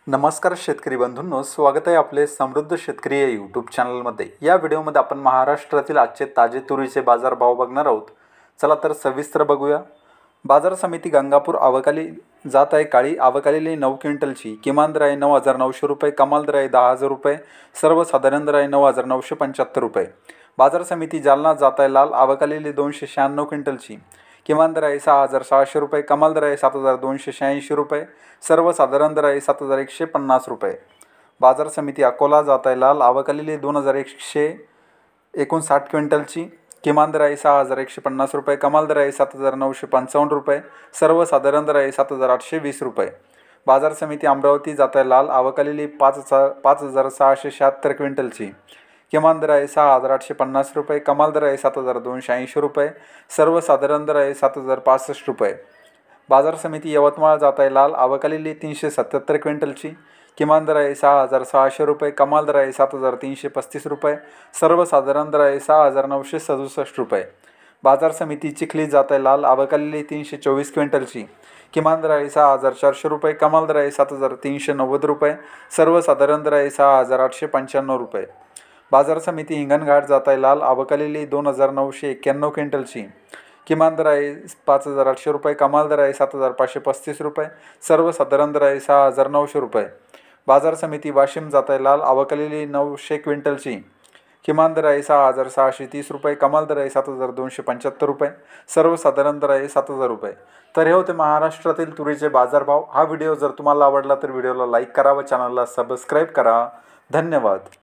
नमस्कार शेतकरी बंधूंनो, स्वागत आहे आपले समृद्ध शेतकरी या यूट्यूब चॅनलमध्ये। या व्हिडिओमध्ये आपण महाराष्ट्रातील आजचे ताजे तुरीचे बाजारभाव बघणार आहोत। चला तर सविस्तर बघूया। बाजार समिती गंगापूर आवकाली जात आहे काळी आवकालेली 9 क्विंटलची। किमान दर आहे 9,900 रुपये, कमाल दर आहे 10,000 रुपये, सर्वसाधारण दर आहे 9,975 रुपये। बाजार समिती जालना जात आहे लाल आवकालेली 296 क्विंटलची। किमान दर आहे 6,600 रुपये, कमाल दर आहे 7,286 रुपये, सर्वसाधारण दर आहे 7,150 रुपये। बाजार समिती अकोला जात आहे लाल आवकालेली 2,159 क्विंटलची। किमान दर आहे 6,150 रुपये, कमाल दर आहे 7,955 रुपये, सर्वसाधारण दर आहे 7,820 रुपये। बाजार समिती अमरावती जात आहे लाल आवकालेली 5,676 क्विंटलची। किमान दर आहे 6,850 रुपये, कमाल दर आहे 7,280 रुपये, सर्वसाधारण दर आहे 7,065 रुपये। बाजार समिती यवतमाळ जात आहे लाल आवकालेली 377 क्विंटलची। किमान दर आहे 6,600 रुपये, कमाल दर आहे 7,335 रुपये, सर्वसाधारण दर आहे 6,967 रुपये। बाजार समिती चिखली जात आहे लाल आवकालेली 324 क्विंटलची। किमान दर आहे 6,400 रुपये, कमाल दर आहे 7,390 रुपये, सर्वसाधारण दर आहे 6,895 रुपये। बाजार समिती हिंगणघाट जात आहे लाल आवकालेली 2,991 क्विंटलची। किमान दर आहे 5,800 रुपये, कमाल दर आहे 7,535 रुपये, सर्वसाधारण दर आहे 6,900 रुपये। बाजार समिती वाशिम जात आहे लाल आवकालेली 900 क्विंटलची। किमान दर आहे 6,630 रुपये, कमाल दर आहे 7,275 रुपये, सर्वसाधारण दर आहे 7,000 रुपये। तर हे होते महाराष्ट्रातील तुरीचे बाजारभाव। हा व्हिडिओ जर तुम्हाला आवडला तर व्हिडिओला लाईक करा व चॅनलला सबस्क्राईब करा। धन्यवाद।